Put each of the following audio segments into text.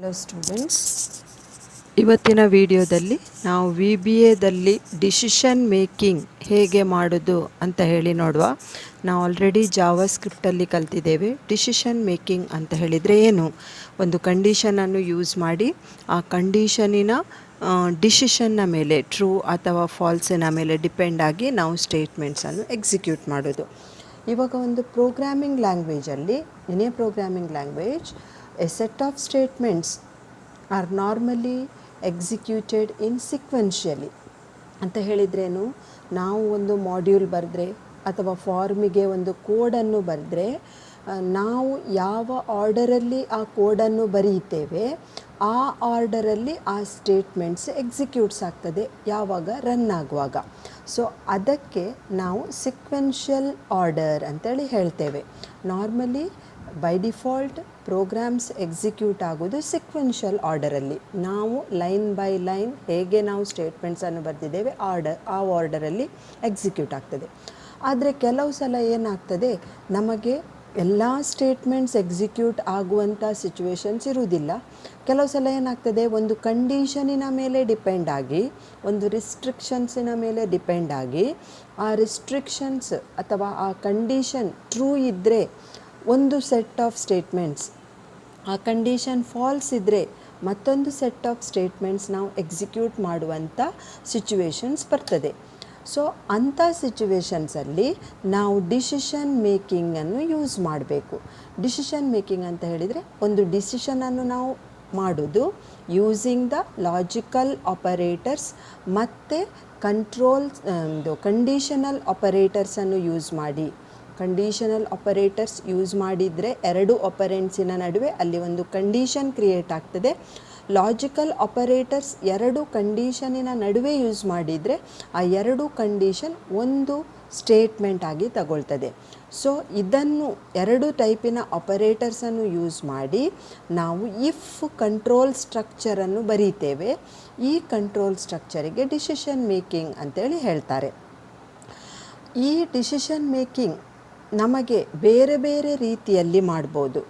Hello students, ಇವತ್ತಿನ ವಿಡಿಯೋದಲ್ಲಿ ನಾವು VBAದಲ್ಲಿ ಡಿಸಿಷನ್ ಮೇಕಿಂಗ್ ಹೇಗೆ ಮಾಡೋದು ಅಂತ ಹೇಳಿ ನೋಡುವ. ನಾವು ಆಲ್ರೆಡಿ ಜಾವಾ ಸ್ಕ್ರಿಪ್ಟಲ್ಲಿ ಕಲ್ತಿದ್ದೇವೆ. ಡಿಸಿಷನ್ ಮೇಕಿಂಗ್ ಅಂತ ಹೇಳಿದರೆ ಏನು? ಒಂದು ಕಂಡೀಷನನ್ನು ಯೂಸ್ ಮಾಡಿ ಆ ಕಂಡೀಷನಿನ ಡಿಸಿಷನ್ನ ಮೇಲೆ ಟ್ರೂ ಅಥವಾ ಫಾಲ್ಸಿನ ಮೇಲೆ ಡಿಪೆಂಡ್ ಆಗಿ ನಾವು ಸ್ಟೇಟ್ಮೆಂಟ್ಸನ್ನು ಎಕ್ಸಿಕ್ಯೂಟ್ ಮಾಡೋದು. ಇವಾಗ ಒಂದು ಪ್ರೋಗ್ರಾಮಿಂಗ್ ಲ್ಯಾಂಗ್ವೇಜಲ್ಲಿ, in a programming language, a set of statements are normally executed in sequentially. ಅಂತ ಹೇಳಿದ್ರೇನು? ನಾವು ಒಂದು ಮಾಡ್ಯೂಲ್ ಬರೆದ್ರೆ ಅಥವಾ ಫಾರ್ಮಿಗೆ ಒಂದು ಕೋಡನ್ನು ಬರೆದ್ರೆ ನಾವು ಯಾವ ಆರ್ಡರಲ್ಲಿ ಆ ಕೋಡನ್ನು ಬರೀತೇವೆ ಆ ಆರ್ಡರಲ್ಲಿ ಆ ಸ್ಟೇಟ್ಮೆಂಟ್ಸ್ ಎಕ್ಸಿಕ್ಯೂಟ್ಸ್ ಆಗ್ತದೆ ಯಾವಾಗ? ರನ್ ಆಗುವಾಗ. ಸೊ ಅದಕ್ಕೆ ನಾವು ಸಿಕ್ವೆನ್ಷಿಯಲ್ ಆರ್ಡರ್ ಅಂತೇಳಿ ಹೇಳ್ತೇವೆ. Normally by default programs execute ಆಗೋದು ಸಿಕ್ವೆನ್ಷಿಯಲ್ ಆರ್ಡರಲ್ಲಿ. ನಾವು ಲೈನ್ ಬೈ ಲೈನ್ ಹೇಗೆ ನಾವು ಸ್ಟೇಟ್ಮೆಂಟ್ಸನ್ನು ಬರೆದಿದ್ದೇವೆ ಆ ಆರ್ಡರಲ್ಲಿ ಎಕ್ಸಿಕ್ಯೂಟ್ ಆಗ್ತದೆ. ಆದರೆ ಕೆಲವು ಸಲ ಏನಾಗ್ತದೆ, ನಮಗೆ ಎಲ್ಲ ಸ್ಟೇಟ್ಮೆಂಟ್ಸ್ ಎಕ್ಸಿಕ್ಯೂಟ್ ಆಗುವಂಥ ಸಿಚುವೇಶನ್ಸ್ ಇರುವುದಿಲ್ಲ. ಕೆಲವು ಸಲ ಏನಾಗ್ತದೆ, ಒಂದು ಕಂಡೀಷನಿನ ಮೇಲೆ ಡಿಪೆಂಡ್ ಆಗಿ, ಒಂದು ರಿಸ್ಟ್ರಿಕ್ಷನ್ಸಿನ ಮೇಲೆ ಡಿಪೆಂಡ್ ಆಗಿ, ಆ ರಿಸ್ಟ್ರಿಕ್ಷನ್ಸ್ ಅಥವಾ ಆ ಕಂಡೀಷನ್ ಟ್ರೂ ಇದ್ದರೆ ಒಂದು ಸೆಟ್ ಆಫ್ ಸ್ಟೇಟ್ಮೆಂಟ್ಸ್, ಆ ಕಂಡೀಷನ್ ಫಾಲ್ಸ್ ಇದ್ದರೆ ಮತ್ತೊಂದು ಸೆಟ್ ಆಫ್ ಸ್ಟೇಟ್ಮೆಂಟ್ಸ್ ನಾವು ಎಕ್ಸಿಕ್ಯೂಟ್ ಮಾಡುವಂಥ ಸಿಚುವೇಶನ್ಸ್ ಬರ್ತದೆ. ಸೊ ಅಂಥ ಸಿಚುವೇಶನ್ಸಲ್ಲಿ ನಾವು ಡಿಸಿಷನ್ ಮೇಕಿಂಗನ್ನು ಯೂಸ್ ಮಾಡಬೇಕು. ಡಿಸಿಷನ್ ಮೇಕಿಂಗ್ ಅಂತ ಹೇಳಿದರೆ ಒಂದು ಡಿಸಿಷನನ್ನು ನಾವು ಮಾಡೋದು ಯೂಸಿಂಗ್ ದ ಲಾಜಿಕಲ್ ಆಪರೇಟರ್ಸ್ ಮತ್ತು ಕಂಡೀಷನಲ್ ಆಪರೇಟರ್ಸನ್ನು ಯೂಸ್ ಮಾಡಿ. ಕಂಡೀಷನಲ್ ಆಪರೇಟರ್ಸ್ ಯೂಸ್ ಮಾಡಿದರೆ ಎರಡು ಆಪರೆಂಟ್ಸಿನ ನಡುವೆ ಅಲ್ಲಿ ಒಂದು ಕಂಡೀಷನ್ ಕ್ರಿಯೇಟ್ ಆಗ್ತದೆ. ಲಾಜಿಕಲ್ ಆಪರೇಟರ್ಸ್ ಎರಡು ಕಂಡೀಷನಿನ ನಡುವೆ ಯೂಸ್ ಮಾಡಿದರೆ ಆ ಎರಡು ಕಂಡೀಷನ್ ಒಂದು ಸ್ಟೇಟ್ಮೆಂಟ್ ಆಗಿ ತಗೊಳ್ತದೆ. ಸೊ ಇದನ್ನು ಎರಡು ಟೈಪಿನ ಆಪರೇಟರ್ಸನ್ನು ಯೂಸ್ ಮಾಡಿ ನಾವು ಇಫ್ ಕಂಟ್ರೋಲ್ ಸ್ಟ್ರಕ್ಚರನ್ನು ಬರೀತೇವೆ. ಈ ಕಂಟ್ರೋಲ್ ಸ್ಟ್ರಕ್ಚರಿಗೆ ಡಿಸಿಷನ್ ಮೇಕಿಂಗ್ ಅಂತೇಳಿ ಹೇಳ್ತಾರೆ. ಈ ಡಿಸಿಷನ್ ಮೇಕಿಂಗ್ ನಮಗೆ ಬೇರೆ ಬೇರೆ ರೀತಿಯಲ್ಲಿ ಮಾಡ್ಬೋದು.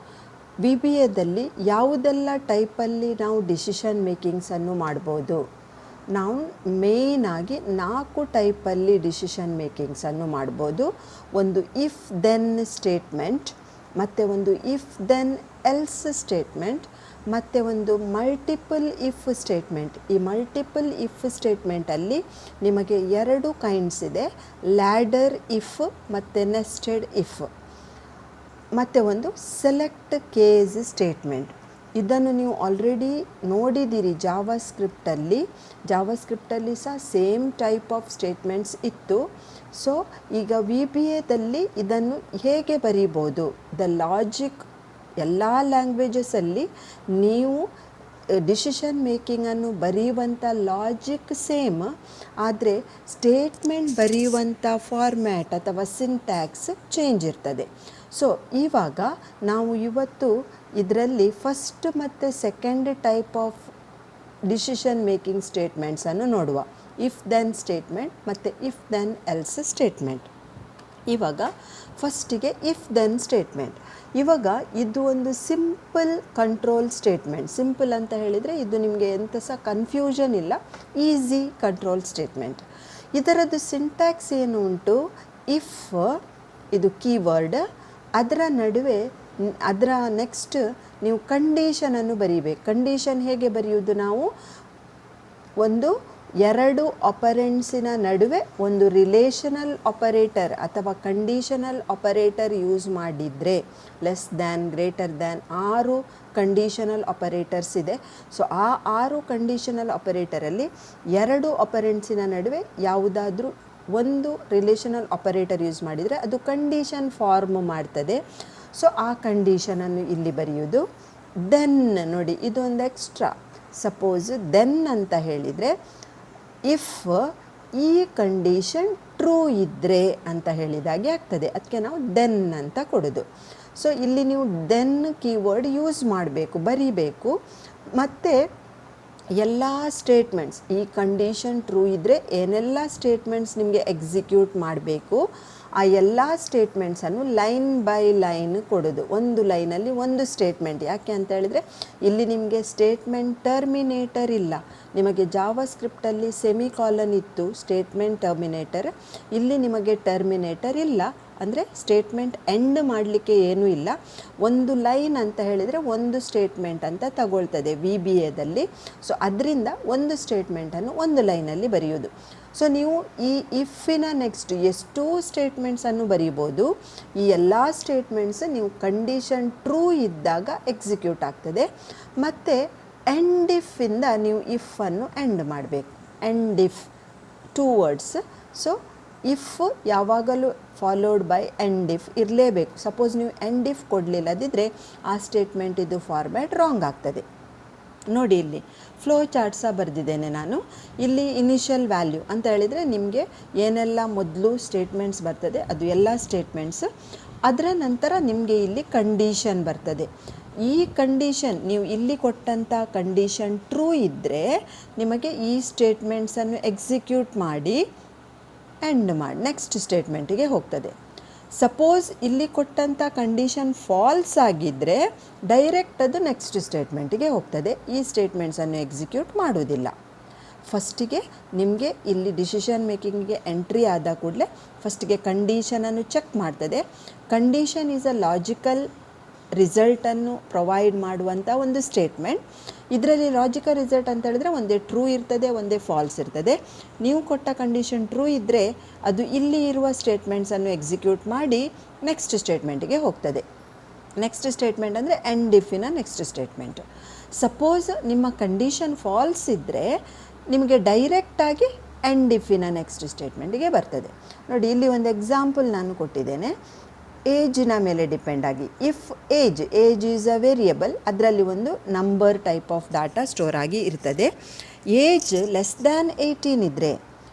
VBAದಲ್ಲಿ ಯಾವುದೆಲ್ಲ ಟೈಪಲ್ಲಿ ನಾವು ಡಿಸಿಷನ್ ಮೇಕಿಂಗ್ಸನ್ನು ಮಾಡ್ಬೋದು? ನಾವು ಮೇಯ್ನಾಗಿ 4 ಟೈಪಲ್ಲಿ ಡಿಸಿಷನ್ ಮೇಕಿಂಗ್ಸನ್ನು ಮಾಡ್ಬೋದು. ಒಂದು ಇಫ್ ದೆನ್ ಸ್ಟೇಟ್ಮೆಂಟ್, ಮತ್ತು ಒಂದು ಇಫ್ ದೆನ್ ಎಲ್ಸ್ ಸ್ಟೇಟ್ಮೆಂಟ್, ಮತ್ತು ಒಂದು ಮಲ್ಟಿಪಲ್ ಇಫ್ ಸ್ಟೇಟ್ಮೆಂಟ್. ಈ ಮಲ್ಟಿಪಲ್ ಇಫ್ ಸ್ಟೇಟ್ಮೆಂಟಲ್ಲಿ ನಿಮಗೆ 2 ಕೈಂಡ್ಸ್ ಇದೆ, ಲ್ಯಾಡರ್ ಇಫ್ ಮತ್ತು ನೆಸ್ಟೆಡ್ ಇಫ್. ಮತ್ತು ಒಂದು ಸೆಲೆಕ್ಟ್ ಕೇಸ್ ಸ್ಟೇಟ್ಮೆಂಟ್. ಇದನ್ನು ನೀವು ಆಲ್ರೆಡಿ ನೋಡಿದ್ದೀರಿ ಜಾವಾ ಸ್ಕ್ರಿಪ್ಟಲ್ಲಿ ಸಹ ಸೇಮ್ ಟೈಪ್ ಆಫ್ ಸ್ಟೇಟ್ಮೆಂಟ್ಸ್ ಇತ್ತು. ಸೊ ಈಗ VBAದಲ್ಲಿ ಇದನ್ನು ಹೇಗೆ ಬರೀಬೋದು? ದ ಲಾಜಿಕ್ ಎಲ್ಲ ಲ್ಯಾಂಗ್ವೇಜಸಲ್ಲಿ ನೀವು ಡಿಸಿಷನ್ ಮೇಕಿಂಗನ್ನು ಬರೆಯುವಂಥ ಲಾಜಿಕ್ ಸೇಮ್, ಆದರೆ ಸ್ಟೇಟ್ಮೆಂಟ್ ಬರೆಯುವಂಥ ಫಾರ್ಮ್ಯಾಟ್ ಅಥವಾ ಸಿಂಟ್ಯಾಕ್ಸ್ ಚೇಂಜ್ ಇರ್ತದೆ. ಸೊ ಇವಾಗ ನಾವು ಇವತ್ತು ಇದರಲ್ಲಿ ಫಸ್ಟ್ ಮತ್ತು second type of decision making ಸ್ಟೇಟ್ಮೆಂಟ್ಸನ್ನು ನೋಡುವ. ಇಫ್ ದೆನ್ ಸ್ಟೇಟ್ಮೆಂಟ್ ಮತ್ತು ಇಫ್ ದೆನ್ ಎಲ್ಸ್ ಸ್ಟೇಟ್ಮೆಂಟ್. ಇವಾಗ ಫಸ್ಟಿಗೆ ಇಫ್ ದೆನ್ ಸ್ಟೇಟ್ಮೆಂಟ್. ಇವಾಗ ಇದು ಒಂದು ಸಿಂಪಲ್ ಕಂಟ್ರೋಲ್ ಸ್ಟೇಟ್ಮೆಂಟ್. ಸಿಂಪಲ್ ಅಂತ ಹೇಳಿದರೆ ಇದು ನಿಮಗೆ ಎಂಥ ಸಹ ಕನ್ಫ್ಯೂಷನ್ ಇಲ್ಲ, ಈಸಿ ಕಂಟ್ರೋಲ್ ಸ್ಟೇಟ್ಮೆಂಟ್. ಇದರದ್ದು ಸಿಂಟ್ಯಾಕ್ಸ್ ಏನು ಉಂಟು? ಇಫ್ ಇದು ಕೀವರ್ಡ್, ಅದರ ನಡುವೆ ಅದರ ನೆಕ್ಸ್ಟ್ ನೀವು ಕಂಡೀಷನನ್ನು ಬರೀಬೇಕು. ಕಂಡೀಷನ್ ಹೇಗೆ ಬರೆಯುವುದು? ನಾವು ಒಂದು 2 ಆಪರೆಂಟ್ಸಿನ ನಡುವೆ ಒಂದು ರಿಲೇಷನಲ್ ಆಪರೇಟರ್ ಅಥವಾ ಕಂಡೀಷನಲ್ ಆಪರೇಟರ್ ಯೂಸ್ ಮಾಡಿದರೆ, less than, greater than 6 conditional operators ಇದೆ. ಸೊ ಆ 6 ಕಂಡೀಷನಲ್ ಆಪರೇಟರಲ್ಲಿ 2 ಆಪರೆಂಟ್ಸಿನ ನಡುವೆ ಯಾವುದಾದ್ರೂ ಒಂದು ರಿಲೇಷನಲ್ ಆಪರೇಟರ್ ಯೂಸ್ ಮಾಡಿದರೆ ಅದು ಕಂಡೀಷನ್ ಫಾರ್ಮ್ ಮಾಡ್ತದೆ. ಸೊ ಆ ಕಂಡೀಷನನ್ನು ಇಲ್ಲಿ ಬರೆಯುವುದು. ದೆನ್ ನೋಡಿ, ಇದೊಂದು ಎಕ್ಸ್ಟ್ರಾ. ಸಪೋಸ್ ದೆನ್ ಅಂತ ಹೇಳಿದರೆ ಇಫ್ ಈ ಕಂಡೀಷನ್ ಟ್ರೂ ಇದ್ದರೆ ಅಂತ ಹೇಳಿದಾಗೆ ಆಗ್ತದೆ. ಅದಕ್ಕೆ ನಾವು ದೆನ್ ಅಂತ ಕೊಡೋದು. ಸೊ ಇಲ್ಲಿ ನೀವು ದೆನ್ ಕೀವರ್ಡ್ ಯೂಸ್ ಮಾಡಬೇಕು, ಬರೀಬೇಕು. ಮತ್ತು ಎಲ್ಲ ಸ್ಟೇಟ್ಮೆಂಟ್ಸ್, ಈ ಕಂಡೀಷನ್ ಟ್ರೂ ಇದ್ದರೆ ಏನೆಲ್ಲ ಸ್ಟೇಟ್ಮೆಂಟ್ಸ್ ನಿಮಗೆ ಎಕ್ಸಿಕ್ಯೂಟ್ ಮಾಡಬೇಕು ಆ ಎಲ್ಲ ಸ್ಟೇಟ್ಮೆಂಟ್ಸನ್ನು ಲೈನ್ ಬೈ ಲೈನ್ ಕೊಡೋದು, ಒಂದು ಲೈನಲ್ಲಿ ಒಂದು ಸ್ಟೇಟ್ಮೆಂಟ್. ಯಾಕೆ ಅಂತ ಹೇಳಿದರೆ ಇಲ್ಲಿ ನಿಮಗೆ ಸ್ಟೇಟ್ಮೆಂಟ್ ಟರ್ಮಿನೇಟರ್ ಇಲ್ಲ. ನಿಮಗೆ ಜಾವಾ ಸ್ಕ್ರಿಪ್ಟಲ್ಲಿ ಸೆಮಿಕಾಲನ್ ಇತ್ತು ಸ್ಟೇಟ್ಮೆಂಟ್ ಟರ್ಮಿನೇಟರ್, ಇಲ್ಲಿ ನಿಮಗೆ ಟರ್ಮಿನೇಟರ್ ಇಲ್ಲ. ಅಂದರೆ ಸ್ಟೇಟ್ಮೆಂಟ್ ಎಂಡ್ ಮಾಡಲಿಕ್ಕೆ ಏನೂ ಇಲ್ಲ. ಒಂದು ಲೈನ್ ಅಂತ ಹೇಳಿದರೆ ಒಂದು ಸ್ಟೇಟ್ಮೆಂಟ್ ಅಂತ ತಗೊಳ್ತದೆ VBAದಲ್ಲಿ. ಸೊ ಅದರಿಂದ ಒಂದು ಸ್ಟೇಟ್ಮೆಂಟನ್ನು ಒಂದು ಲೈನಲ್ಲಿ ಬರೆಯೋದು. ಸೊ ನೀವು ಈ ಇಫಿನ ನೆಕ್ಸ್ಟ್ ಎಷ್ಟು ಸ್ಟೇಟ್ಮೆಂಟ್ಸನ್ನು ಬರೀಬೋದು. ಈ ಎಲ್ಲ ಸ್ಟೇಟ್ಮೆಂಟ್ಸ್ ನೀವು ಕಂಡೀಷನ್ ಟ್ರೂ ಇದ್ದಾಗ ಎಕ್ಸಿಕ್ಯೂಟ್ ಆಗ್ತದೆ. ಮತ್ತು ಎಂಡ್ ಇಫಿಂದ ನೀವು ಇಫನ್ನು ಎಂಡ್ ಮಾಡಬೇಕು. End if 2 words. So if ಯಾವಾಗಲೂ ಫಾಲೋಡ್ ಬೈ ಎಂಡ್ ಇಫ್ ಇರಲೇಬೇಕು. ಸಪೋಸ್ ನೀವು ಎಂಡ್ ಇಫ್ ಕೊಡಲಿಲ್ಲದಿದ್ದರೆ ಆ ಸ್ಟೇಟ್ಮೆಂಟ್ ಇದು ಫಾರ್ಮ್ಯಾಟ್ ರಾಂಗ್ ಆಗ್ತದೆ. ನೋಡಿ ಇಲ್ಲಿ ಫ್ಲೋ ಚಾರ್ಟ್ ಸಹ ಬರೆದಿದ್ದೇನೆ ನಾನು. ಇಲ್ಲಿ ಇನಿಷಿಯಲ್ ವ್ಯಾಲ್ಯೂ ಅಂತ ಹೇಳಿದರೆ ನಿಮಗೆ ಏನೆಲ್ಲ ಮೊದಲು ಸ್ಟೇಟ್ಮೆಂಟ್ಸ್ ಬರ್ತದೆ ಅದು ಎಲ್ಲ ಸ್ಟೇಟ್ಮೆಂಟ್ಸ್. ಅದರ ನಂತರ ನಿಮಗೆ ಇಲ್ಲಿ ಕಂಡೀಷನ್ ಬರ್ತದೆ. ಈ ಕಂಡೀಷನ್ ನೀವು ಇಲ್ಲಿ ಕೊಟ್ಟಂಥ ಕಂಡೀಷನ್ ಟ್ರೂ ಇದ್ದರೆ ನಿಮಗೆ ಈ ಸ್ಟೇಟ್ಮೆಂಟ್ಸನ್ನು ಎಕ್ಸಿಕ್ಯೂಟ್ ಮಾಡಿ ಎಂಡ್ ಮಾಡಿ ನೆಕ್ಸ್ಟ್ ಸ್ಟೇಟ್ಮೆಂಟಿಗೆ ಹೋಗ್ತದೆ. ಸಪೋಸ್ ಇಲ್ಲಿ ಕೊಟ್ಟಂಥ ಕಂಡೀಷನ್ ಫಾಲ್ಸ್ ಆಗಿದ್ದರೆ ಡೈರೆಕ್ಟ್ ಅದು ನೆಕ್ಸ್ಟ್ ಸ್ಟೇಟ್ಮೆಂಟಿಗೆ ಹೋಗ್ತದೆ. ಈ ಸ್ಟೇಟ್ಮೆಂಟ್ಸನ್ನು ಎಕ್ಸಿಕ್ಯೂಟ್ ಮಾಡೋದಿಲ್ಲ. ಫಸ್ಟಿಗೆ ನಿಮಗೆ ಇಲ್ಲಿ ಡಿಸಿಷನ್ ಮೇಕಿಂಗಿಗೆ ಎಂಟ್ರಿ ಆದ ಕೂಡಲೇ ಫಸ್ಟಿಗೆ ಕಂಡೀಷನನ್ನು ಚೆಕ್ ಮಾಡ್ತದೆ. ಕಂಡೀಷನ್ ಈಸ್ ಅ ಲಾಜಿಕಲ್ ರಿಸಲ್ಟನ್ನು ಪ್ರೊವೈಡ್ ಮಾಡುವಂಥ ಒಂದು ಸ್ಟೇಟ್ಮೆಂಟ್. ಇದರಲ್ಲಿ ಲಾಜಿಕಲ್ ರಿಸಲ್ಟ್ ಅಂತ ಹೇಳಿದ್ರೆ ಒಂದೇ ಟ್ರೂ ಇರ್ತದೆ, ಒಂದೇ ಫಾಲ್ಸ್ ಇರ್ತದೆ. ನೀವು ಕೊಟ್ಟ ಕಂಡೀಷನ್ ಟ್ರೂ ಇದ್ದರೆ ಅದು ಇಲ್ಲಿ ಇರುವ ಸ್ಟೇಟ್ಮೆಂಟ್ಸನ್ನು ಎಕ್ಸಿಕ್ಯೂಟ್ ಮಾಡಿ ನೆಕ್ಸ್ಟ್ ಸ್ಟೇಟ್ಮೆಂಟಿಗೆ ಹೋಗ್ತದೆ. ನೆಕ್ಸ್ಟ್ ಸ್ಟೇಟ್ಮೆಂಟ್ ಅಂದರೆ ಎಂಡ್ ಇಫಿನ ನೆಕ್ಸ್ಟ್ ಸ್ಟೇಟ್ಮೆಂಟ್. ಸಪೋಸ್ ನಿಮ್ಮ ಕಂಡೀಷನ್ ಫಾಲ್ಸ್ ಇದ್ದರೆ ನಿಮಗೆ ಡೈರೆಕ್ಟಾಗಿ ಎಂಡ್ ಇಫಿನ ನೆಕ್ಸ್ಟ್ ಸ್ಟೇಟ್ಮೆಂಟಿಗೆ ಬರ್ತದೆ. ನೋಡಿ ಇಲ್ಲಿ ಒಂದು ಎಕ್ಸಾಂಪಲ್ ನಾನು ಕೊಟ್ಟಿದ್ದೇನೆ. ಏಜಿನ ಮೇಲೆ ಡಿಪೆಂಡ್ ಆಗಿ if age is a variable, ಅದರಲ್ಲಿ ಒಂದು number type of data store ಆಗಿ ಇರ್ತದೆ. ಏಜ್ ಲೆಸ್ ದ್ಯಾನ್ 18 ಇದ್ದರೆ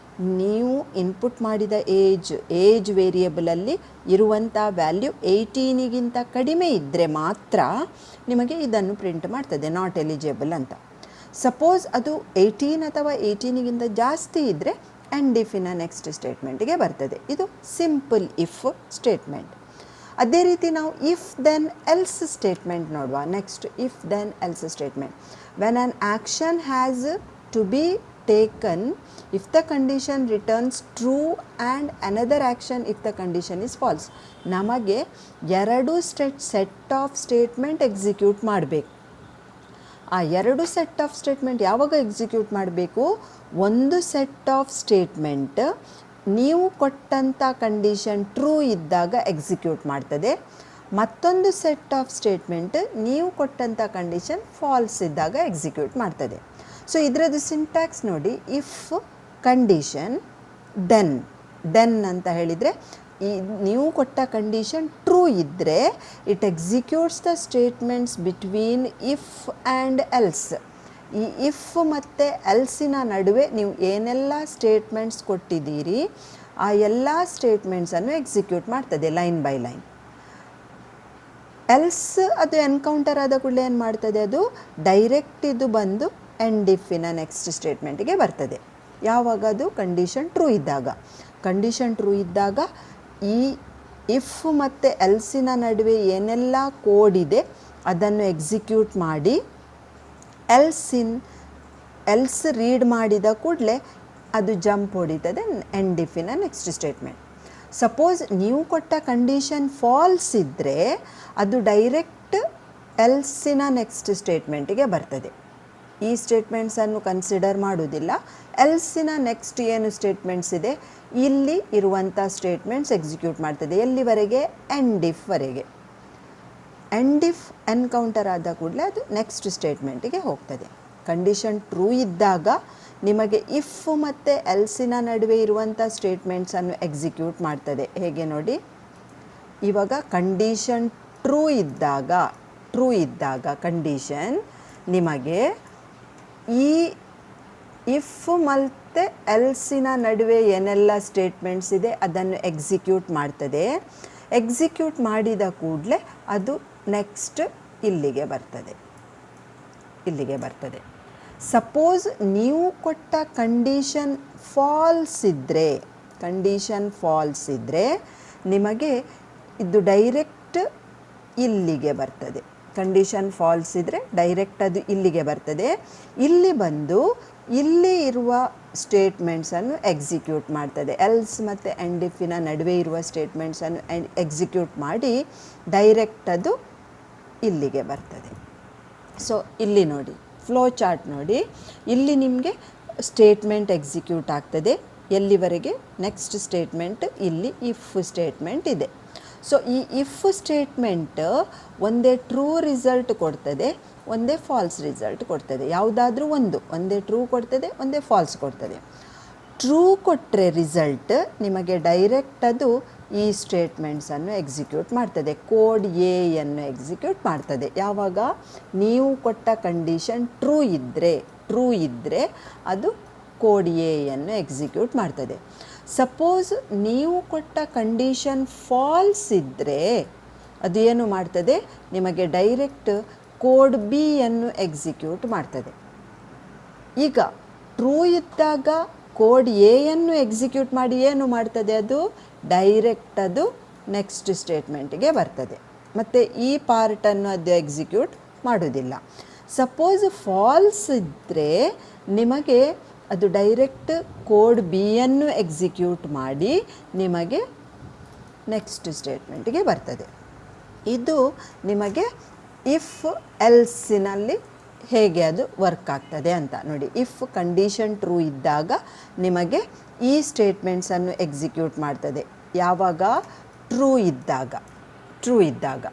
ನೀವು ಇನ್ಪುಟ್ ಮಾಡಿದ ಏಜ್ ವೇರಿಯಬಲಲ್ಲಿ ಇರುವಂಥ ವ್ಯಾಲ್ಯೂ 18ಗಿಂತ ಕಡಿಮೆ ಇದ್ದರೆ ಮಾತ್ರ ನಿಮಗೆ ಇದನ್ನು ಪ್ರಿಂಟ್ ಮಾಡ್ತದೆ, ನಾಟ್ ಎಲಿಜಿಬಲ್ ಅಂತ. ಸಪೋಸ್ ಅದು 18 ಅಥವಾ 18ಗಿಂತ ಜಾಸ್ತಿ ಇದ್ದರೆ ಎಂಡ್ ಇಫಿನ ನೆಕ್ಸ್ಟ್ ಸ್ಟೇಟ್ಮೆಂಟಿಗೆ ಬರ್ತದೆ. ಇದು ಸಿಂಪಲ್ ಇಫ್ ಸ್ಟೇಟ್ಮೆಂಟ್. ಅದೇ ರೀತಿ ನಾವು ಇಫ್ ದೆನ್ ಎಲ್ಸ್ ಸ್ಟೇಟ್ಮೆಂಟ್ ನೋಡುವ. Next if then else statement. When an action has to be taken if the condition returns true and another action if the condition is false. ನಮಗೆ ಎರಡು set of statement execute ಮಾಡಬೇಕು. ಆ ಎರಡು set of statement ಯಾವಾಗ execute ಮಾಡಬೇಕು? ಒಂದು set of statement ನೀವು ಕೊಟ್ಟಂಥ ಕಂಡೀಷನ್ ಟ್ರೂ ಇದ್ದಾಗ ಎಕ್ಸಿಕ್ಯೂಟ್ ಮಾಡ್ತದೆ. ಮತ್ತೊಂದು ಸೆಟ್ ಆಫ್ ಸ್ಟೇಟ್ಮೆಂಟ್ ನೀವು ಕೊಟ್ಟಂಥ ಕಂಡೀಷನ್ ಫಾಲ್ಸ್ ಇದ್ದಾಗ ಎಕ್ಸಿಕ್ಯೂಟ್ ಮಾಡ್ತದೆ. ಸೊ ಇದರದ್ದು ಸಿಂಟ್ಯಾಕ್ಸ್ ನೋಡಿ. ಇಫ್ ಕಂಡೀಷನ್ ದೆನ್ ಅಂತ ಹೇಳಿದರೆ ಈ ನೀವು ಕೊಟ್ಟ ಕಂಡೀಷನ್ ಟ್ರೂ ಇದ್ದರೆ it executes the statements between if and else. ಈ ಇಫ್ ಮತ್ತು ಎಲ್ಸಿನ ನಡುವೆ ನೀವು ಏನೆಲ್ಲ ಸ್ಟೇಟ್ಮೆಂಟ್ಸ್ ಕೊಟ್ಟಿದ್ದೀರಿ ಆ ಎಲ್ಲ ಸ್ಟೇಟ್ಮೆಂಟ್ಸನ್ನು ಎಕ್ಸಿಕ್ಯೂಟ್ ಮಾಡ್ತದೆ ಲೈನ್ ಬೈ ಲೈನ್. ಎಲ್ಸ್ ಅದು ಎನ್ಕೌಂಟರ್ ಆದ ಕೂಡಲೇ ಏನು ಮಾಡ್ತದೆ? ಅದು ಡೈರೆಕ್ಟ್ ಇದು ಬಂದು ಎಂಡ್ ಇಫಿನ ನೆಕ್ಸ್ಟ್ ಸ್ಟೇಟ್ಮೆಂಟಿಗೆ ಬರ್ತದೆ. ಯಾವಾಗ? ಅದು ಕಂಡೀಷನ್ ಟ್ರೂ ಇದ್ದಾಗ. ಕಂಡೀಷನ್ ಟ್ರೂ ಇದ್ದಾಗ ಈ ಇಫ್ ಮತ್ತು ಎಲ್ಸಿನ ನಡುವೆ ಏನೆಲ್ಲ ಕೋಡ್ ಇದೆ ಅದನ್ನು ಎಕ್ಸಿಕ್ಯೂಟ್ ಮಾಡಿ ಎಲ್ಸ್ ರೀಡ್ ಮಾಡಿದ ಕೂಡಲೇ ಅದು ಜಂಪ್ ಹೊಡಿತದೆ ಎಂಡ್ ಇಫಿನ ನೆಕ್ಸ್ಟ್ ಸ್ಟೇಟ್ಮೆಂಟ್. ಸಪೋಸ್ ನೀವು ಕೊಟ್ಟ ಕಂಡೀಷನ್ ಫಾಲ್ಸ್ ಇದ್ದರೆ ಅದು ಡೈರೆಕ್ಟ್ ಎಲ್ಸಿನ ನೆಕ್ಸ್ಟ್ ಸ್ಟೇಟ್ಮೆಂಟಿಗೆ ಬರ್ತದೆ. ಈ ಸ್ಟೇಟ್ಮೆಂಟ್ಸನ್ನು ಕನ್ಸಿಡರ್ ಮಾಡೋದಿಲ್ಲ. ಎಲ್ಸಿನ ನೆಕ್ಸ್ಟ್ ಏನು ಸ್ಟೇಟ್ಮೆಂಟ್ಸ್ ಇದೆ ಇಲ್ಲಿ ಇರುವಂಥ ಸ್ಟೇಟ್ಮೆಂಟ್ಸ್ ಎಕ್ಸಿಕ್ಯೂಟ್ ಮಾಡ್ತದೆ. ಎಲ್ಲಿವರೆಗೆ? ಎಂಡ್ ಇಫ್ವರೆಗೆ. ಎಂಡ್ ಇಫ್ ಎನ್ಕೌಂಟರ್ ಆದ ಕೂಡಲೇ ಅದು ನೆಕ್ಸ್ಟ್ ಸ್ಟೇಟ್ಮೆಂಟಿಗೆ ಹೋಗ್ತದೆ. ಕಂಡೀಷನ್ ಟ್ರೂ ಇದ್ದಾಗ ನಿಮಗೆ ಇಫ್ ಮತ್ತು ಎಲ್ಸಿನ ನಡುವೆ ಇರುವಂಥ ಸ್ಟೇಟ್ಮೆಂಟ್ಸನ್ನು ಎಕ್ಸಿಕ್ಯೂಟ್ ಮಾಡ್ತದೆ. ಹೇಗೆ ನೋಡಿ, ಇವಾಗ ಕಂಡೀಷನ್ ಟ್ರೂ ಇದ್ದಾಗ ಕಂಡೀಷನ್ ನಿಮಗೆ ಈ ಇಫ್ ಮತ್ತು ಎಲ್ಸಿನ ನಡುವೆ ಏನೆಲ್ಲ ಸ್ಟೇಟ್ಮೆಂಟ್ಸ್ ಇದೆ ಅದನ್ನು ಎಕ್ಸಿಕ್ಯೂಟ್ ಮಾಡ್ತದೆ. ಎಕ್ಸಿಕ್ಯೂಟ್ ಮಾಡಿದ ಕೂಡಲೇ ಅದು ನೆಕ್ಸ್ಟ್ ಇಲ್ಲಿಗೆ ಬರ್ತದೆ. ಸಪೋಸ್ ನೀವು ಕೊಟ್ಟ ಕಂಡೀಷನ್ ಫಾಲ್ಸ್ ಇದ್ದರೆ ನಿಮಗೆ ಇದು ಡೈರೆಕ್ಟ್ ಇಲ್ಲಿಗೆ ಬರ್ತದೆ. ಕಂಡೀಷನ್ ಫಾಲ್ಸ್ ಇದ್ದರೆ ಡೈರೆಕ್ಟ್ ಅದು ಇಲ್ಲಿಗೆ ಬರ್ತದೆ. ಇಲ್ಲಿ ಬಂದು ಇಲ್ಲಿ ಇರುವ ಸ್ಟೇಟ್ಮೆಂಟ್ಸನ್ನು ಎಕ್ಸಿಕ್ಯೂಟ್ ಮಾಡ್ತದೆ. ಎಲ್ಸ್ ಮತ್ತು ಆ್ಯಂಡ್ ಇಫಿನ ನಡುವೆ ಇರುವ ಸ್ಟೇಟ್ಮೆಂಟ್ಸನ್ನು ಎಕ್ಸಿಕ್ಯೂಟ್ ಮಾಡಿ ಡೈರೆಕ್ಟ್ ಅದು ಇಲ್ಲಿಗೆ ಬರ್ತದೆ. ಸೊ ಇಲ್ಲಿ ನೋಡಿ, ಫ್ಲೋ ಚಾರ್ಟ್ ನೋಡಿ, ಇಲ್ಲಿ ನಿಮಗೆ ಸ್ಟೇಟ್ಮೆಂಟ್ ಎಕ್ಸಿಕ್ಯೂಟ್ ಆಗ್ತದೆ. ಎಲ್ಲಿವರೆಗೆ? ನೆಕ್ಸ್ಟ್ ಸ್ಟೇಟ್ಮೆಂಟ್ ಇಲ್ಲಿ ಇಫ್ ಸ್ಟೇಟ್ಮೆಂಟ್ ಇದೆ. ಸೊ ಈ ಇಫ್ ಸ್ಟೇಟ್ಮೆಂಟ್ ಒಂದೇ ಟ್ರೂ ರಿಸಲ್ಟ್ ಕೊಡ್ತದೆ, ಒಂದೇ ಫಾಲ್ಸ್ ರಿಸಲ್ಟ್ ಕೊಡ್ತದೆ. ಯಾವುದಾದ್ರೂ ಒಂದೇ ಟ್ರೂ ಕೊಡ್ತದೆ, ಒಂದೇ ಫಾಲ್ಸ್ ಕೊಡ್ತದೆ. ಟ್ರೂ ಕೊಟ್ಟರೆ ರಿಸಲ್ಟ್ ನಿಮಗೆ ಡೈರೆಕ್ಟ್ ಅದು ಈ ಸ್ಟೇಟ್ಮೆಂಟ್ಸನ್ನು ಎಕ್ಸಿಕ್ಯೂಟ್ ಮಾಡ್ತದೆ. ಕೋಡ್ ಎಯನ್ನು ಎಕ್ಸಿಕ್ಯೂಟ್ ಮಾಡ್ತದೆ. ಯಾವಾಗ? ನೀವು ಕೊಟ್ಟ ಕಂಡೀಷನ್ ಟ್ರೂ ಇದ್ದರೆ ಅದು ಕೋಡ್ ಎಯನ್ನು ಎಕ್ಸಿಕ್ಯೂಟ್ ಮಾಡ್ತದೆ. ಸಪೋಸ್ ನೀವು ಕೊಟ್ಟ ಕಂಡೀಷನ್ ಫಾಲ್ಸ್ ಇದ್ದರೆ ಅದು ಏನು ಮಾಡ್ತದೆ? ನಿಮಗೆ ಡೈರೆಕ್ಟ್ ಕೋಡ್ ಬಿಯನ್ನು ಎಕ್ಸಿಕ್ಯೂಟ್ ಮಾಡ್ತದೆ. ಈಗ ಟ್ರೂ ಇದ್ದಾಗ ಕೋಡ್ ಎಯನ್ನು ಎಕ್ಸಿಕ್ಯೂಟ್ ಮಾಡಿ ಏನು ಮಾಡ್ತದೆ? ಅದು ಡೈರೆಕ್ಟ್ ಅದು ನೆಕ್ಸ್ಟ್ ಸ್ಟೇಟ್ಮೆಂಟ್ಗೆ ಬರ್ತದೆ. ಮತ್ತು ಈ ಪಾರ್ಟನ್ನು ಅದು ಎಕ್ಸಿಕ್ಯೂಟ್ ಮಾಡೋದಿಲ್ಲ. ಸಪೋಸ್ ಫಾಲ್ಸ್ ಇದ್ದರೆ ನಿಮಗೆ ಅದು ಡೈರೆಕ್ಟ್ ಕೋಡ್ ಬಿಯನ್ನು ಎಕ್ಸಿಕ್ಯೂಟ್ ಮಾಡಿ ನಿಮಗೆ ನೆಕ್ಸ್ಟ್ ಸ್ಟೇಟ್ಮೆಂಟ್ಗೆ ಬರ್ತದೆ. ಇದು ನಿಮಗೆ ಇಫ್ ಎಲ್ಸಿನಲ್ಲಿ ಹೇಗೆ ಅದು ವರ್ಕ್ ಆಗ್ತದೆ ಅಂತ ನೋಡಿ. ಇಫ್ ಕಂಡೀಷನ್ ಟ್ರೂ ಇದ್ದಾಗ ನಿಮಗೆ ಈ ಸ್ಟೇಟ್ಮೆಂಟ್ಸನ್ನು ಎಕ್ಸಿಕ್ಯೂಟ್ ಮಾಡ್ತದೆ. ಯಾವಾಗ? ಟ್ರೂ ಇದ್ದಾಗ.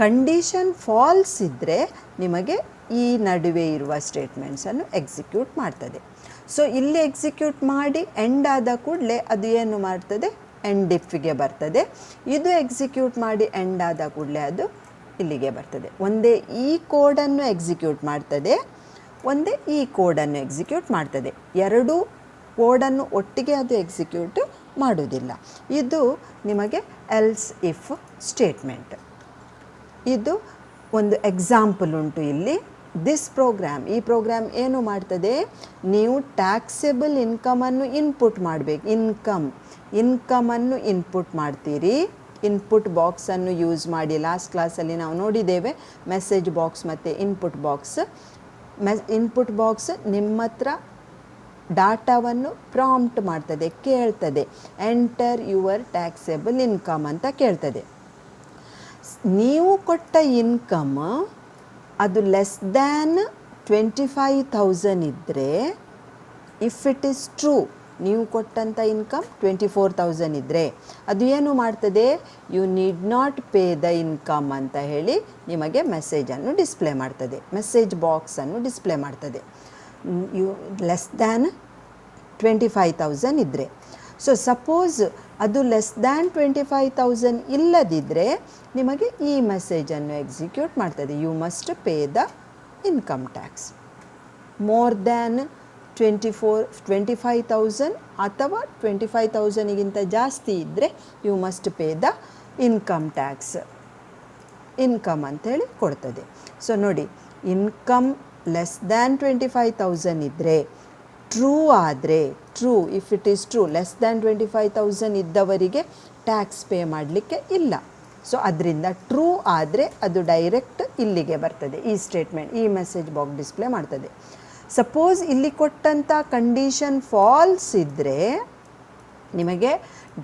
ಕಂಡೀಷನ್ ಫಾಲ್ಸ್ ಇದ್ದರೆ ನಿಮಗೆ ಈ ನಡುವೆ ಇರುವ ಸ್ಟೇಟ್ಮೆಂಟ್ಸನ್ನು ಎಕ್ಸಿಕ್ಯೂಟ್ ಮಾಡ್ತದೆ. ಸೊ ಇಲ್ಲಿ ಎಕ್ಸಿಕ್ಯೂಟ್ ಮಾಡಿ ಎಂಡ್ ಆದ ಕೂಡಲೇ ಅದು ಏನು ಮಾಡ್ತದೆ? ಎಂಡ್ ಇಫ್ಗೆ ಬರ್ತದೆ. ಇದು ಎಕ್ಸಿಕ್ಯೂಟ್ ಮಾಡಿ ಎಂಡ್ ಆದ ಕೂಡಲೇ ಅದು ಇಲ್ಲಿಗೆ ಬರ್ತದೆ. ಒಂದೇ ಈ ಕೋಡನ್ನು ಎಕ್ಸಿಕ್ಯೂಟ್ ಮಾಡ್ತದೆ, ಒಂದೇ ಈ ಕೋಡನ್ನು ಎಕ್ಸಿಕ್ಯೂಟ್ ಮಾಡ್ತದೆ. ಎರಡೂ ಕೋಡನ್ನು ಒಟ್ಟಿಗೆ ಅದು ಎಕ್ಸಿಕ್ಯೂಟ್ ಮಾಡೋದಿಲ್ಲ. ಇದು ನಿಮಗೆ ಎಲ್ಸ್ ಇಫ್ ಸ್ಟೇಟ್ಮೆಂಟ್. ಇದು ಒಂದು ಎಕ್ಸಾಂಪಲ್ ಉಂಟು ಇಲ್ಲಿ. ಈ ಪ್ರೋಗ್ರಾಮ್ ಏನು ಮಾಡ್ತದೆ? ನೀವು ಟ್ಯಾಕ್ಸೆಬಲ್ ಇನ್ಕಮನ್ನು ಇನ್ಪುಟ್ ಮಾಡಬೇಕು. ಇನ್ಕಮನ್ನು ಇನ್ಪುಟ್ ಮಾಡ್ತೀರಿ. ಇನ್ಪುಟ್ ಬಾಕ್ಸನ್ನು ಯೂಸ್ ಮಾಡಿ ಲಾಸ್ಟ್ ಕ್ಲಾಸಲ್ಲಿ ನಾವು ನೋಡಿದ್ದೇವೆ. ಮೆಸೇಜ್ ಬಾಕ್ಸ್ ಮತ್ತು ಇನ್ಪುಟ್ ಬಾಕ್ಸ್ ನಿಮ್ಮ ಹತ್ರ ಡಾಟಾವನ್ನು ಪ್ರಾಂಪ್ಟ್ ಮಾಡ್ತದೆ, ಕೇಳ್ತದೆ. ಎಂಟರ್ ಯುವರ್ ಟ್ಯಾಕ್ಸೆಬಲ್ ಇನ್ಕಮ್ ಅಂತ ಕೇಳ್ತದೆ. ನೀವು ಕೊಟ್ಟ ಇನ್ಕಮ್ ಅದು ಲೆಸ್ ದ್ಯಾನ್ 25,000 ಇದ್ದರೆ, ಇಫ್ ಇಟ್ ಈಸ್ ಟ್ರೂ, ನೀವು ಕೊಟ್ಟಂಥ ಇನ್ಕಮ್ 24,000 ಇದ್ದರೆ ಅದು ಏನು ಮಾಡ್ತದೆ? You need not pay the income ಅಂತ ಹೇಳಿ ನಿಮಗೆ ಮೆಸೇಜನ್ನು ಡಿಸ್ಪ್ಲೇ ಮಾಡ್ತದೆ. ಮೆಸೇಜ್ ಬಾಕ್ಸನ್ನು ಡಿಸ್ಪ್ಲೇ ಮಾಡ್ತದೆ. ಯು ಲೆಸ್ ದ್ಯಾನ್ 25,000 ಇದ್ದರೆ. ಸೊ ಸಪೋಸ್ ಅದು ಲೆಸ್ ದ್ಯಾನ್ 25,000 ಇಲ್ಲದಿದ್ದರೆ ನಿಮಗೆ ಈ ಮೆಸೇಜನ್ನು ಎಕ್ಸಿಕ್ಯೂಟ್ ಮಾಡ್ತದೆ. You must pay the income tax. More than 25,000 ಅಥವಾ 25,000ಗಿಂತ ಜಾಸ್ತಿ ಇದ್ದರೆ you must pay the income tax. Income ಅಂಥೇಳಿ ಕೊಡ್ತದೆ. ಸೊ ನೋಡಿ, ಇನ್ಕಮ್ ಲೆಸ್ ದ್ಯಾನ್ 25,000 ಇದ್ದರೆ, true if it is true, less than 25,000 ಇದ್ದವರಿಗೆ ಟ್ಯಾಕ್ಸ್ ಪೇ ಮಾಡಲಿಕ್ಕೆ ಇಲ್ಲ. ಸೊ ಅದರಿಂದ ಟ್ರೂ ಆದರೆ ಅದು ಡೈರೆಕ್ಟ್ ಇಲ್ಲಿಗೆ ಬರ್ತದೆ. ಈ ಸ್ಟೇಟ್ಮೆಂಟ್, ಈ ಮೆಸೇಜ್ ಬಾಕ್ಸ್ ಡಿಸ್ಪ್ಲೇ ಮಾಡ್ತದೆ. ಸಪೋಸ್ ಇಲ್ಲಿ ಕೊಟ್ಟಂಥ ಕಂಡೀಷನ್ ಫಾಲ್ಸ್ ಇದ್ದರೆ ನಿಮಗೆ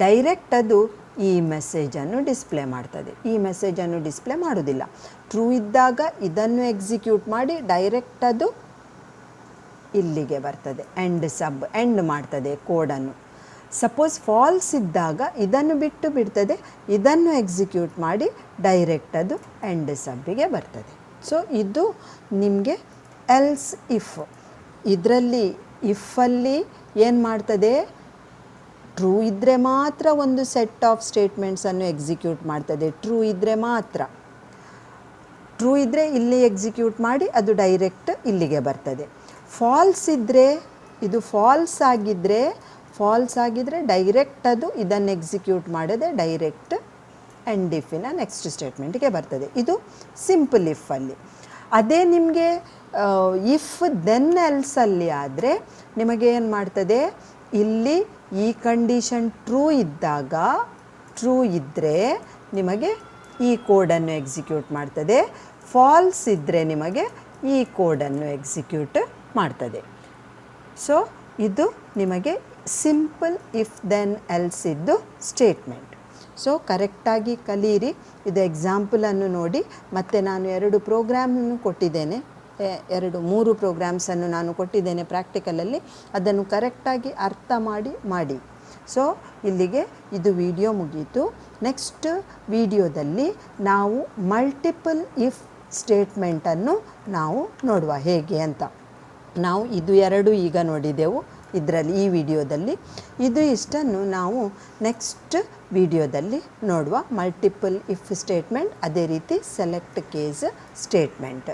ಡೈರೆಕ್ಟ್ ಅದು ಈ ಮೆಸೇಜನ್ನು ಡಿಸ್ಪ್ಲೇ ಮಾಡ್ತದೆ. ಈ ಮೆಸೇಜನ್ನು ಡಿಸ್ಪ್ಲೇ ಮಾಡೋದಿಲ್ಲ. ಟ್ರೂ ಇದ್ದಾಗ ಇದನ್ನು ಎಕ್ಸಿಕ್ಯೂಟ್ ಮಾಡಿ ಡೈರೆಕ್ಟ್ ಅದು ಇಲ್ಲಿಗೆ ಬರ್ತದೆ. ಎಂಡ್ ಮಾಡ್ತದೆ ಕೋಡನ್ನು. ಸಪೋಸ್ ಫಾಲ್ಸ್ ಇದ್ದಾಗ ಇದನ್ನು ಬಿಡ್ತದೆ, ಇದನ್ನು ಎಕ್ಸಿಕ್ಯೂಟ್ ಮಾಡಿ ಡೈರೆಕ್ಟ್ ಅದು ಎಂಡ್ ಸಬ್ಬಿಗೆ ಬರ್ತದೆ. ಸೊ ಇದು ನಿಮಗೆ ಎಲ್ಸ್ ಇಫ್. ಇದರಲ್ಲಿ ಇಫಲ್ಲಿ ಏನು ಮಾಡ್ತದೆ? ಟ್ರೂ ಇದ್ದರೆ ಮಾತ್ರ ಒಂದು ಸೆಟ್ ಆಫ್ ಸ್ಟೇಟ್ಮೆಂಟ್ಸನ್ನು ಎಕ್ಸಿಕ್ಯೂಟ್ ಮಾಡ್ತದೆ. ಟ್ರೂ ಇದ್ದರೆ ಇಲ್ಲಿ ಎಕ್ಸಿಕ್ಯೂಟ್ ಮಾಡಿ ಅದು ಡೈರೆಕ್ಟ್ ಇಲ್ಲಿಗೆ ಬರ್ತದೆ. ಫಾಲ್ಸ್ ಇದ್ದರೆ, ಇದು ಫಾಲ್ಸ್ ಆಗಿದ್ದರೆ ಡೈರೆಕ್ಟ್ ಅದು ಇದನ್ನು ಎಕ್ಸಿಕ್ಯೂಟ್ ಮಾಡದೆ ಡೈರೆಕ್ಟ್ ಎಂಡ್ ಇಫಿನ ನೆಕ್ಸ್ಟ್ ಸ್ಟೇಟ್ಮೆಂಟ್ಗೆ ಬರ್ತದೆ. ಇದು ಸಿಂಪಲ್ ಇಫಲ್ಲಿ. ಅದೇ ನಿಮಗೆ ಇಫ್ ದೆನ್ ಎಲ್ಸಲ್ಲಿ ಆದರೆ ನಿಮಗೆ ಏನು ಮಾಡ್ತದೆ? ಇಲ್ಲಿ ಈ ಕಂಡೀಷನ್ ಟ್ರೂ ಇದ್ದಾಗ ಟ್ರೂ ಇದ್ದರೆ ನಿಮಗೆ ಈ ಕೋಡನ್ನು ಎಕ್ಸಿಕ್ಯೂಟ್ ಮಾಡ್ತದೆ, ಫಾಲ್ಸ್ ಇದ್ದರೆ ನಿಮಗೆ ಈ ಕೋಡನ್ನು ಎಕ್ಸಿಕ್ಯೂಟ್ ಮಾಡ್ತದೆ. ಸೊ ಇದು ನಿಮಗೆ ಸಿಂಪಲ್ ಇಫ್ ದೆನ್ ಎಲ್ಸ್ ಇದ್ದು ಸ್ಟೇಟ್ಮೆಂಟ್. ಸೊ ಕರೆಕ್ಟಾಗಿ ಕಲೀರಿ. ಇದು ಎಕ್ಸಾಂಪಲನ್ನು ನೋಡಿ. ಮತ್ತು ನಾನು 2 ಪ್ರೋಗ್ರಾಮನ್ನು ಕೊಟ್ಟಿದ್ದೇನೆ, 3 ಪ್ರೋಗ್ರಾಮ್ಸನ್ನು ನಾನು ಕೊಟ್ಟಿದ್ದೇನೆ ಪ್ರಾಕ್ಟಿಕಲಲ್ಲಿ. ಅದನ್ನು ಕರೆಕ್ಟಾಗಿ ಅರ್ಥ ಮಾಡಿ. ಸೊ ಇಲ್ಲಿಗೆ ಇದು ವಿಡಿಯೋ ಮುಗೀತು. ನೆಕ್ಸ್ಟ್ ವಿಡಿಯೋದಲ್ಲಿ ನಾವು ಮಲ್ಟಿಪಲ್ ಇಫ್ ಸ್ಟೇಟ್ಮೆಂಟನ್ನು ನಾವು ನೋಡುವ ಹೇಗೆ ಅಂತ. ನಾವು ಇದು 2 ಈಗ ನೋಡಿದೆವು ಇದರಲ್ಲಿ, ಈ ವಿಡಿಯೋದಲ್ಲಿ. ಇಷ್ಟನ್ನು ನಾವು ನೆಕ್ಸ್ಟ್ ವಿಡಿಯೋದಲ್ಲಿ ನೋಡುವ. ಮಲ್ಟಿಪಲ್ ಇಫ್ ಸ್ಟೇಟ್ಮೆಂಟ್, ಅದೇ ರೀತಿ ಸೆಲೆಕ್ಟ್ ಕೇಸ್ ಸ್ಟೇಟ್ಮೆಂಟ್.